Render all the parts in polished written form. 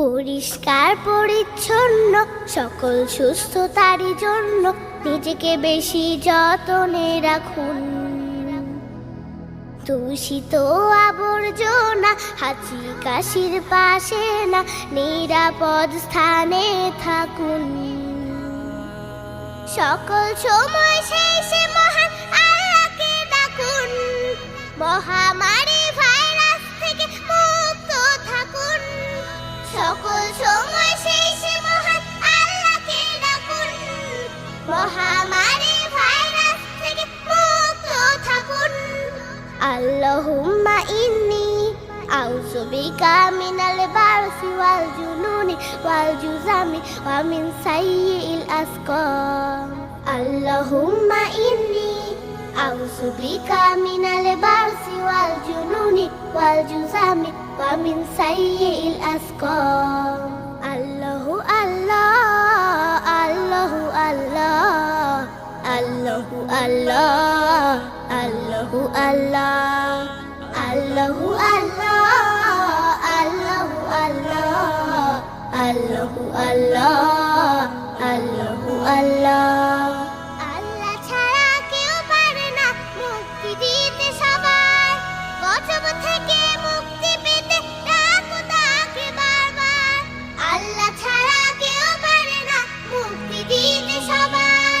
পরিষ্কার পরিচ্ছন্ন সকল সুস্থতারই জন্য নিজেকে বেশি যতনে রাখুন। দূষিত আবর্জনা হাঁচি কাশির পাশে না, নিরাপদ স্থানে থাকুন। সকল সময় শেষে মহান আল্লাহকে ডাকুন, মহামারী ভাইরাস থেকে মুক্ত থাকুন। সকল সময় শেষে মহান আল্লাহকে ডাকুন, মহামারী ভাইরাস থেকে মুক্ত থাকুন। আল্লাহুম্মা ইন্নী আউযু বিকা মিনাল বারসি ওয়াল জুনুনি ওয়াল জুজামি ওয়া মিন সাইয়্যিল আসকাম। আল্লাহুম্মা ইন্নী আউযু বিকা মিনাল বারসি ওয়াল জুনুনি ওয়াল জুজামি ওয়া মিন সাইয়্যিল আসকাম। আল্লাহু আল্লাহ, আল্লাহু আল্লাহ, আল্লাহু আল্লাহ, আল্লাহু আল্লাহ, আল্লাহু আল্লাহ, আল্লাহু আল্লাহ, আল্লাহু আল্লাহ, আল্লাহু আল্লাহ। আল্লাহ ছাড়া কেউ পারে না মুক্তি দিতে সবাই, গজব থেকে মুক্তি পেতে ডাকো তাকে বারবার। আল্লাহ ছাড়া কেউ পারে না মুক্তি দিতে সবাই,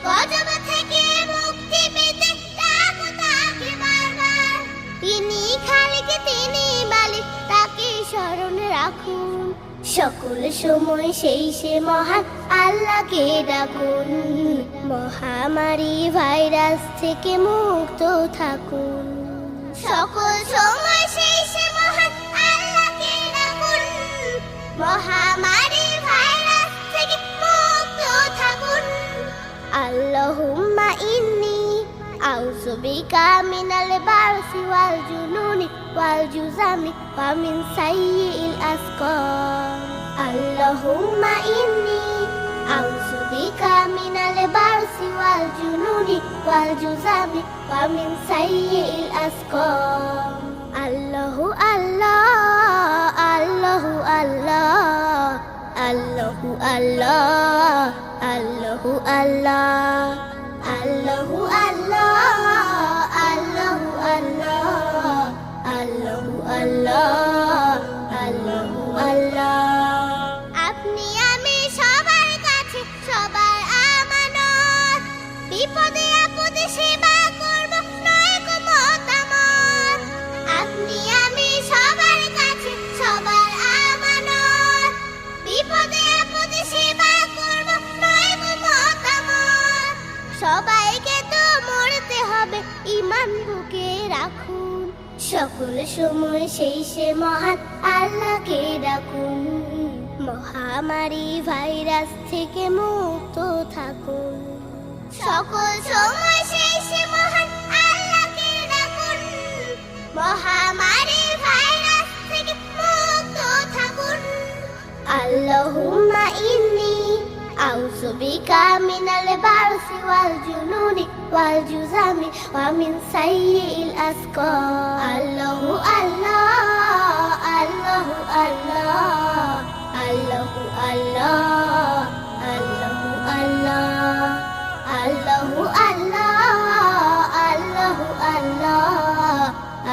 গজব থেকে মুক্তি পেতে ডাকো তাকে বারবার। তিনি খালিক, তিনি মালিক, তাকে স্মরণ রাখুন। সকল সময় সেই সে মহান আল্লাহকে ডাকুন, মহামারী ভাইরাস থেকে মুক্ত থাকুন। সকল সময় সেই সে মহান আল্লাহকে ডাকুন, মহামারী ভাইরাস থেকে মুক্ত থাকুন। আল্লাহুম্মা ইন্নী আউযু বিকা মিনাল বারসি ওয়াল জুনুনি ওয়াল জুজামি ওয়া মিন সাইয়্যিল আসকাম। আল্লাহুম্মা ইন্নী আউযু বিকা মিনাল বারসি ওয়াল জুনুনি ওয়াল জুজামি ওয়া মিন সাইয়্যিল আসকাম। আল্লাহু আল্লাহ, আল্লাহু আল্লাহ, আল্লাহু আল্লাহ, আল্লাহু আল্লাহ, আল্লাহু আল্লাহ, আল্লাহু আল্লাহ, আল্লাহু আল্লাহ, আল্লাহু আল্লাহ। আপনি আমি সবার কাছে সবার আমানত, বিপদে আপদে সেবা করব নয় গো মতামত। আপনি আমি সবার কাছে সবার আমানত, বিপদে আপদে সেবা করব নয় গো মতামত। সবাইকে তো মরতে হবে, ঈমান বুকে রাখুন। সকল সময় সেই সে মহান আল্লাহকে ডাকুন, মহামারী ভাইরাস থেকে মুক্ত থাকুন। সকল সময় সেই সে মহান আল্লাহকে ডাকুন, মহামারী ভাইরাস থেকে মুক্ত থাকুন। আল্লাহুম্মা ইন্নী আউযু বিকা মিনাল বারসি ওয়াল জুনুনি ওয়াল জুজামি ওয়া মিন সাইয়্যিল আসকাম। আল্লাহু আল্লাহ, আল্লাহু আল্লাহ, আল্লাহু আল্লাহ, আল্লাহু আল্লাহ, আল্লাহু আল্লাহ, আল্লাহু আল্লাহ,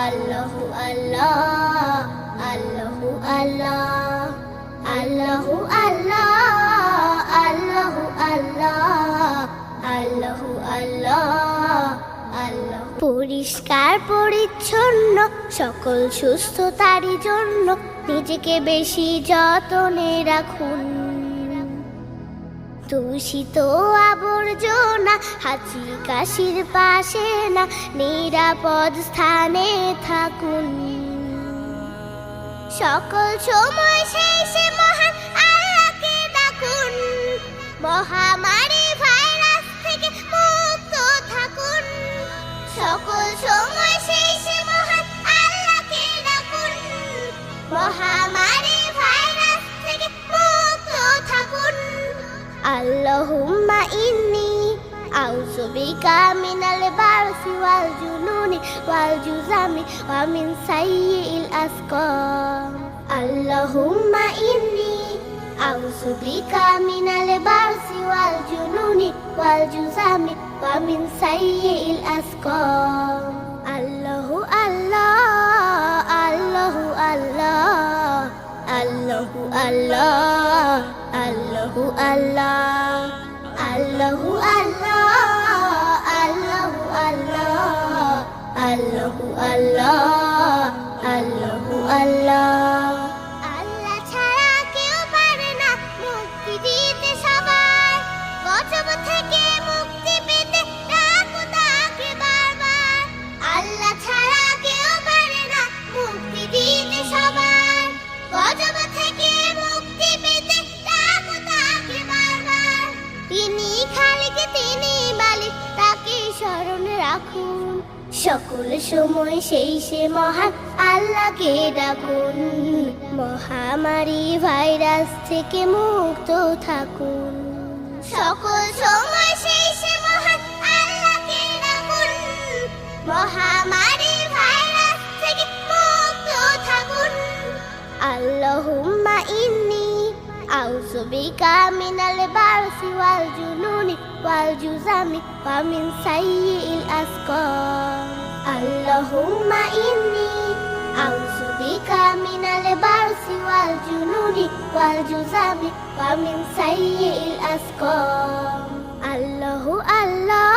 আল্লাহু আল্লাহ, আল্লাহু আল্লাহ, আল্লাহু আল্লাহ, আল্লাহু আল্লাহ, আল্লাহু আল্লাহ, আল্লাহ। পরিষ্কার পরিচ্ছন্ন সকল সুস্থতারই জন্য নিজেকে বেশি যতনে রাখুন। দূষিত আবর্জনা হাঁচি কাশির পাশে না, নিরাপদ স্থানে থাকুন। সকল সময় শেষে মহান আল্লাহকে ডাকুন, মহামারী ভাইরাস থেকে মুক্ত থাকুন। সকল সময় শেষে মহান আল্লাহকে ডাকুন, মহামারী ভাইরাস থেকে মুক্ত থাকুন। আল্লাহুম্মা ইন্নী আউযু বিকা মিনাল বারসি ওয়াল জুনুনি ওয়াল জুজামি ওয়া মিন সাইয়্যিল আসকাম। اللهم إني أعوذ بك من البرص والجنون والجذام ومن سيء الأسقام الله الله الله الله الله الله الله الله الله الله الله الله الله الله আল্লাহ ছাড়া কেউ পারে না মুক্তি দিতে সবাই গজব থেকে মুক্তি পেতে ডাকো তাকে বারবার আল্লাহ ছাড়া কেউ পারে না মুক্তি দিতে সবাই গজব থেকে মুক্তি পেতে ডাকো তাকে বারবার তিনি খালিক তিনি মালিক তাকে স্মরণে রাখুন সকল সময় সেই সে মহান আল্লাহকে ডাকুন মহামারী ভাইরাস থেকে মুক্ত থাকুন সকল সময় সেই সে মহান আল্লাহকে ডাকুন মহামারী ভাইরাস থেকে মুক্ত থাকুন আল্লাহুম্মা ইন্নী আউযু বিকা মিনাল বারসি ওয়াল জুনুনি ওয়াল জুজামি ওয়া মিন সাইয়্যিল আসকাম আল্লাহুম্মা ইন্নী আউযু বিকা মিনাল বারসি ওয়াল জুনুনি ওয়াল জুজামি ওয়া মিন সাইয়্যিল আসকাম আল্লাহু আল্লাহ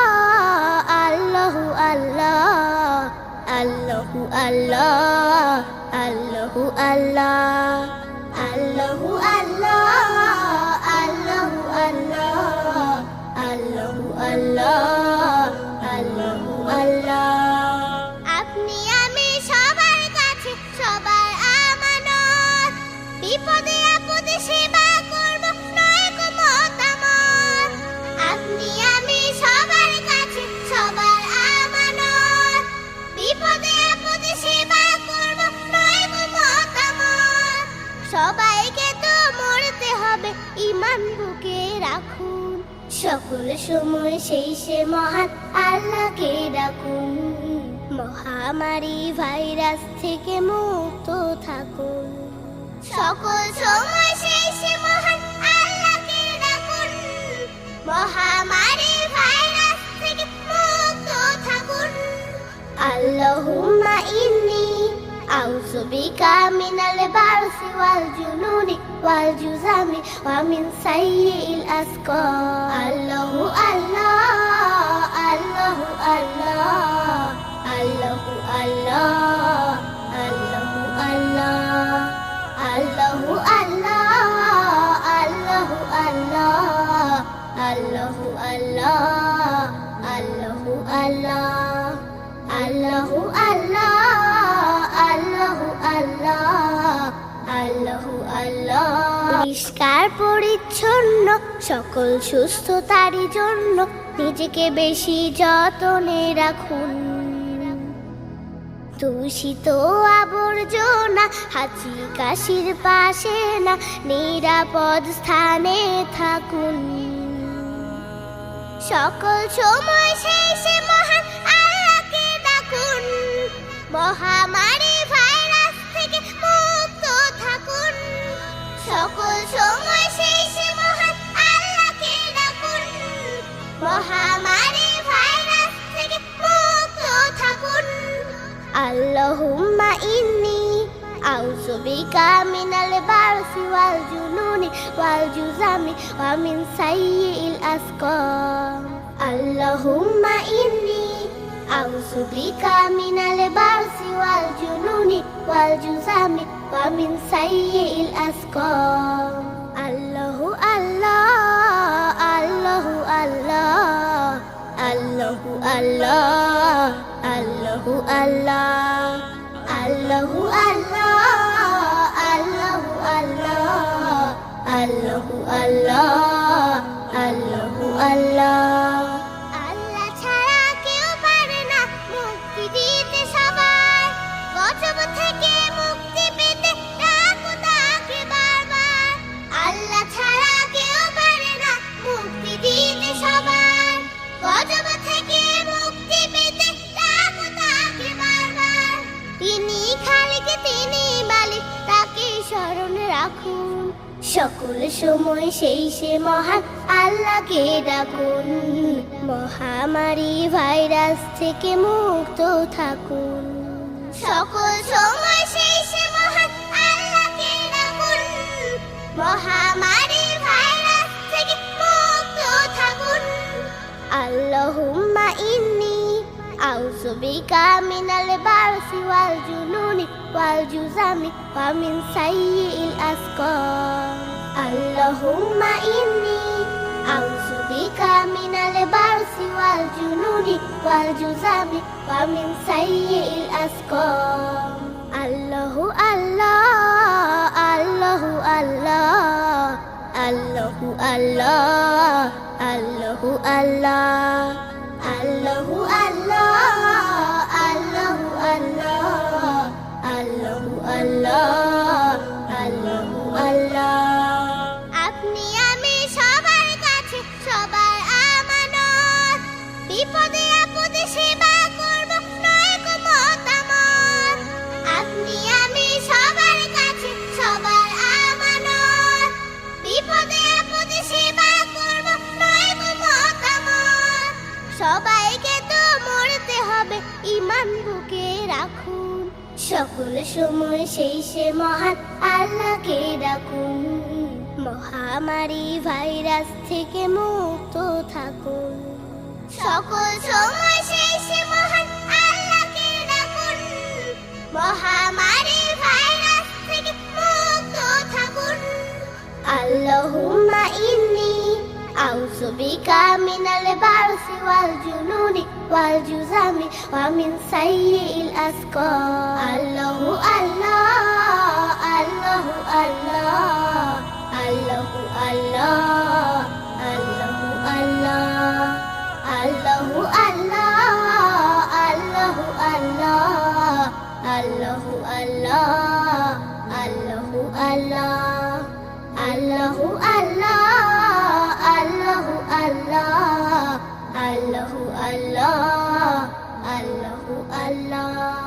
আল্লাহু আল্লাহ আল্লাহু আল্লাহ আল্লাহু আল্লাহ আল্লাহু আল্লাহ আল্লাহু আল্লাহ আল্লাহু আল্লাহ আল্লাহু আল্লাহ আপনি আমি সবার কাছে সবার আমানত বিপদে আপদে সেবা করব নয় গো মতামত আপনি আমি সবার কাছে সবার আমানত বিপদে আপদে সেবা করব নয় গো মতামত সবাইকে তো মরতে হবে ঈমান বুকে রাখুন সকল সময় সেই সে মহান আল্লাহকে ডাকুন মহামারী ভাইরাস থেকে মুক্ত থাকুন সকল সময় সেই সে মহান আল্লাহকে ডাকুন মহামারী ভাইরাস থেকে মুক্ত থাকুন আল্লাহুম্মা ইন্নী আউযু বিকা মিনাল বারসি ওয়াল জুনুনি ওয়াল জুজামি ওয়া মিন সাইয়্যিল আসকাম আল্লাহু আল্লাহ আল্লাহু আল্লাহ আল্লাহু আল্লাহ আল্লাহু আল্লাহ আল্লাহু আল্লাহ আল্লাহু আল্লাহ আল্লাহু আল্লাহ আল্লাহু আল্লাহ আল্লাহু আল্লাহ আল্লাহু আল্লাহ আল্লাহু আল্লাহ পরিষ্কার পরিচ্ছন্ন সকল সুস্থতারই জন্য নিজেকে বেশি যতনে রাখুন দূষিত আবর্জনা হাঁচি কাশির পাশে না নিরাপদ স্থানে থাকুন সকল সময় সেই সে মহান আল্লাহকে ডাকুন মহামারী ভাইরাস থেকে মুক্ত থাকুন সকল সময় সেই সে মহান আল্লাহকে ডাকুন মহামারী ভাইরাস থেকে মুক্ত থাকুন আল্লাহুম্মা ইন্নী আউযু বিকা মিনাল বারসি ওয়াল জুনুনি ওয়াল জুজামি ওয়া মিন সাইয়্যিল আসকাম আল্লাহুম্মা ইন্নী আউযু বিকা মিনাল বারসি ওয়াল জুনুনি ওয়াল জুজামি ওয়া মিন সাইয়্যিল আসকাম আল্লাহু আল্লাহ আল্লাহু আল্লাহ আল্লাহু আল্লাহ আল্লাহু আল্লাহ আল্লাহু আল্লাহ আল্লাহু আল্লাহ আল্লাহু আল্লাহ আল্লাহু আল্লাহ আল্লাহ ছাড়া কেউ পারে না মুক্তি দিতে সবাই গজব থেকে মুক্তি পেতে ডাকো তাকে বারবার আল্লাহ ছাড়া কেউ পারে না মুক্তি দিতে সবাই গজব থেকে মুক্তি পেতে ডাকো তাকে বারবার তিনি খালিক তিনি মালিক তাকে সকল সময় সেই সে মহান আল্লাহকে ডাকুন, মহামারী ভাইরাস থেকে মুক্ত থাকুন। সকল সময় সেই সে মহান আল্লাহকে ডাকুন, মহামারী ভাইরাস থেকে মুক্ত থাকুন। আল্লাহুম্মা ইন্নী আউযু বিকা মিনাল বারসি ওয়াল জুনুনি ওয়াল জুজামি ওয়া মিন সাইয়্যিল আসকাম। আল্লাহুম্মা ইন্নী আউযু বিকা মিনাল বারসি ওয়াল জুনুনি ওয়াল জুজামি ওয়া মিন সাইয়্যিল আসকাম। আল্লাহু আল্লাহ, আল্লাহু আল্লাহ, আল্লাহু আল্লাহ, আল্লাহু আল্লাহ, আল্লাহু আল্লাহ, আল্লাহু আল্লাহ, আল্লাহু আল্লাহ, আল্লাহু আল্লাহ। আপনি আমি সবার কাছে সবার আমানত, বিপদে আপদে সেবা করব নয় গো মতামত। আপনি আমি সবার কাছে সবার আমানত, বিপদে আপদে সেবা করব নয় গো মতামত। সবাইকে তো মরতে হবে, ঈমান বুকে রাখুন। সকল সময় সেই সে মহান আল্লাহকে ডাকুন, মহামারী ভাইরাস থেকে মুক্ত থাকুন। সকল সময় সেই সে মহান আল্লাহকে ডাকুন, মহামারী ভাইরাস থেকে মুক্ত থাকুন। আল্লাহুম্মা ইন্নী আউযু বিকা মিনাল বারসি ওয়াল জুনুনি ওয়াল জুজামি ওয়া মিন সাইয়্যিল আসকাম। আল্লাহু আল্লাহ, আল্লাহু আল্লাহ, আল্লাহু আল্লাহ, আল্লাহু আল্লাহ, আল্লাহু আল্লাহ, আল্লাহু আল্লাহ, আল্লাহু আল্লাহ, আল্লাহু আল্লাহ, আল্লাহু আল্লাহ, আল্লাহু আল্লাহ, আল্লাহু আল্লাহ, আল্লাহু আল্লাহ।